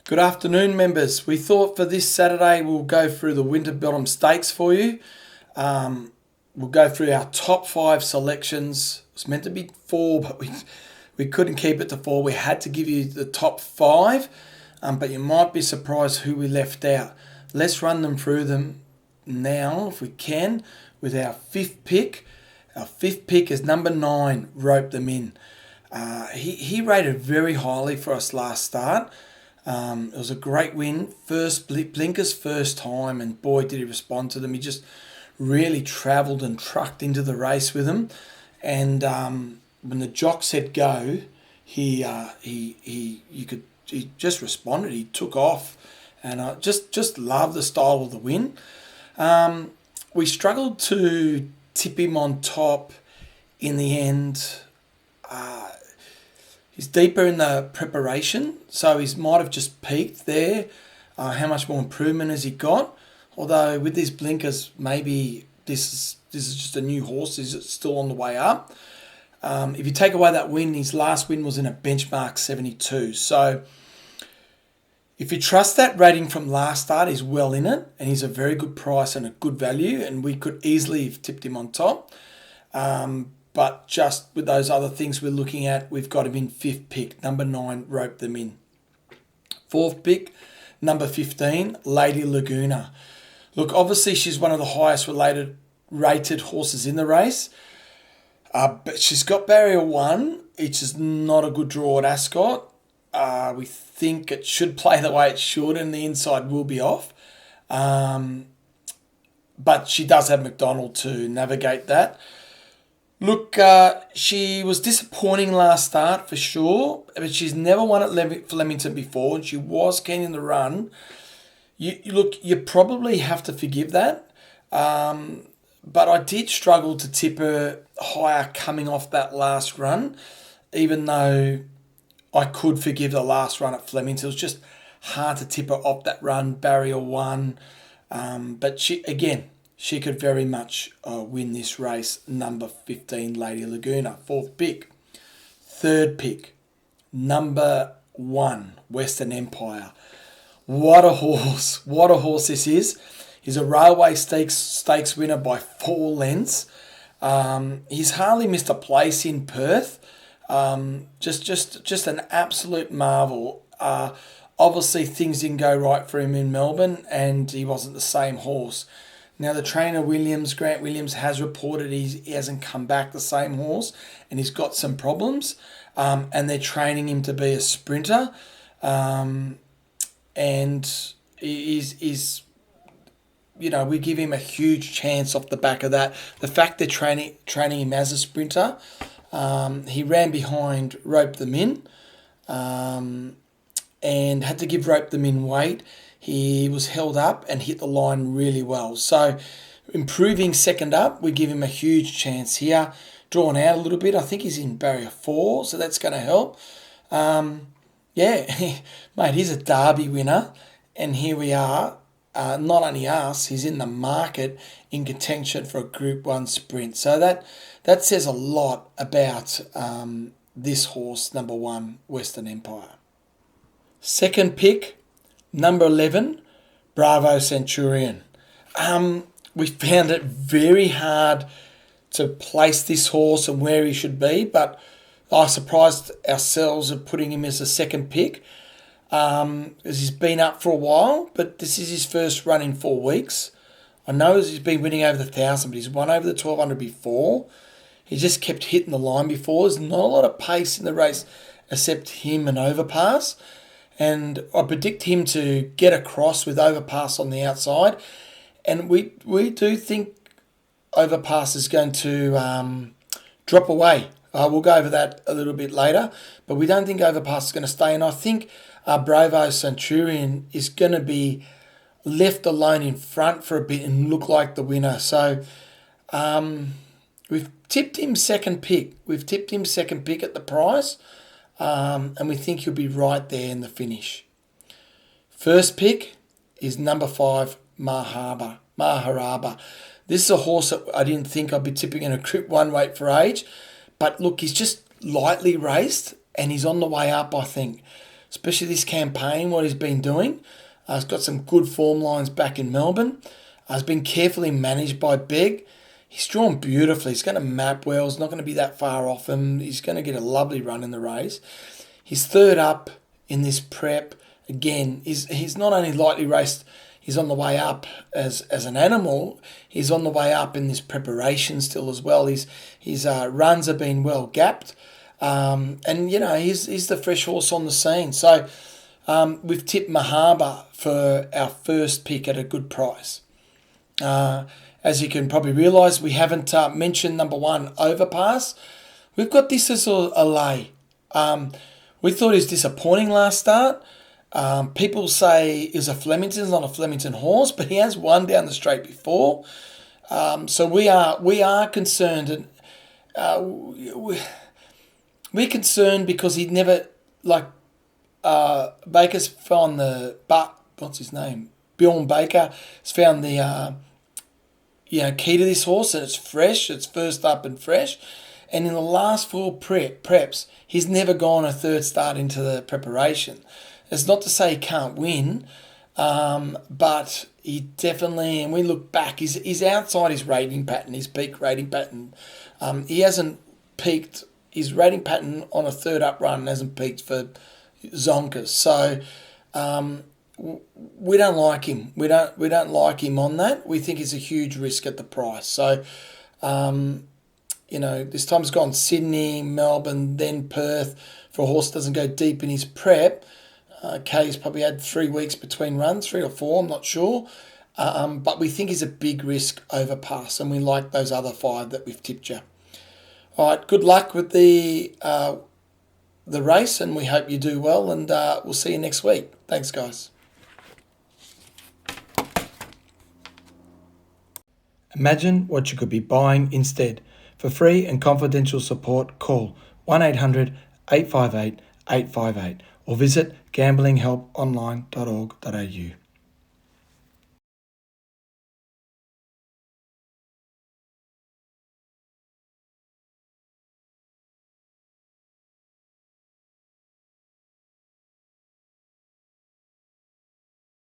Good afternoon, members. We thought for this Saturday we'll go through the Winterbottom Stakes for you. We'll go through our top 5 selections. It's meant to be 4, but we couldn't keep it to 4. We had to give you the top 5, but you might be surprised who we left out. Let's run them through them now, if we can, with our 5th pick. Our 5th pick is number 9, Rope Them In. He rated very highly for us last start. It was a great win. Blinkers first time, and boy did he respond to them. He just really travelled and trucked into the race with them. And when the jock said go, he just responded. He took off, and I just love the style of the win. We struggled to tip him on top in the end. He's deeper in the preparation, so he might have just peaked there. How much more improvement has he got? Although with these blinkers, maybe this is just a new horse. He's still on the way up. If you take away that win, his last win was in a benchmark 72. So if you trust that rating from last start, he's well in it, and he's a very good price and a good value, and we could easily have tipped him on top. But just with those other things we're looking at, we've got him in 5th pick, number 9, Rope Them In. 4th pick, number 15, Lady Laguna. Look, obviously she's one of the highest rated horses in the race, but she's got barrier 1, which is not a good draw at Ascot. We think it should play the way it should, and the inside will be off. But she does have McDonald to navigate that. Look, she was disappointing last start for sure, but she's never won at Flemington before, and she was keen in the run. You probably have to forgive that, but I did struggle to tip her higher coming off that last run, even though I could forgive the last run at Flemington. It was just hard to tip her off that run, barrier 1, but she could very much win this race. Number 15, Lady Laguna, 4th pick. 3rd pick, number 1, Western Empire. What a horse. What a horse this is. He's a railway stakes winner by 4 lengths. He's hardly missed a place in Perth. Just an absolute marvel. Obviously, things didn't go right for him in Melbourne, and he wasn't the same horse. Now, the trainer, Grant Williams, has reported he hasn't come back the same horse, and he's got some problems, and they're training him to be a sprinter, and he's we give him a huge chance off the back of that. The fact they're training him as a sprinter, he ran behind Rope Them In, and had to give Rope Them In weight. He was held up and hit the line really well. So improving second up, we give him a huge chance here. Drawn out a little bit. I think he's in barrier 4, so that's going to help. Mate, he's a Derby winner. And here we are. Not only us, he's in the market in contention for a Group 1 sprint. So that says a lot about this horse, number 1, Western Empire. 2nd pick, number 11, Bravo Centurion. We found it very hard to place this horse and where he should be, but I surprised ourselves at putting him as a 2nd pick, as he's been up for a while, but this is his first run in 4 weeks. I know he's been winning over the 1,000, but he's won over the 1,200 before. He just kept hitting the line before. There's not a lot of pace in the race except him and Overpass. And I predict him to get across with Overpass on the outside. And we do think Overpass is going to drop away. We'll go over that a little bit later. But we don't think Overpass is going to stay. And I think Bravo Centurion is going to be left alone in front for a bit and look like the winner. So we've tipped him 2nd pick. We've tipped him 2nd pick at the price. And we think he'll be right there in the finish. 1st pick is number 5, Maharaba. This is a horse that I didn't think I'd be tipping in a Group 1 weight for age. But look, he's just lightly raced and he's on the way up, I think. especially this campaign, what he's been doing. He's got some good form lines back in Melbourne. He's been carefully managed by Beg. He's drawn beautifully. He's going to map well. He's not going to be that far off him. He's going to get a lovely run in the race. He's third up in this prep. Again, he's not only lightly raced, he's on the way up as an animal. He's on the way up in this preparation still as well. His runs have been well gapped. And, he's the fresh horse on the scene. So we've tipped Mahaba for our first pick at a good price. As you can probably realise, we haven't mentioned number 1, Overpass. We've got this as a lay. We thought he was disappointing last start. People say is a Flemington's not a Flemington horse, but he has won down the straight before. So we are concerned, and we're concerned because he'd never Baker's found what's his name? Bjorn Baker has found the key to this horse, and it's fresh. It's first up and fresh. And in the last 4 preps, he's never gone a third start into the preparation. It's not to say he can't win, but he definitely, and we look back, he's outside his rating pattern, his peak rating pattern. He hasn't peaked, his rating pattern on a third up run hasn't peaked for zonkers. So we don't like him. We don't like him on that. We think he's a huge risk at the price. So, this time's gone Sydney, Melbourne, then Perth. For a horse that doesn't go deep in his prep, Kay's probably had 3 weeks between runs, 3 or 4, I'm not sure. But we think he's a big risk Overpass, and we like those other 5 that we've tipped you. All right, good luck with the race, and we hope you do well, and we'll see you next week. Thanks, guys. Imagine what you could be buying instead. For free and confidential support, call 1-800-858-858 or visit gamblinghelponline.org.au.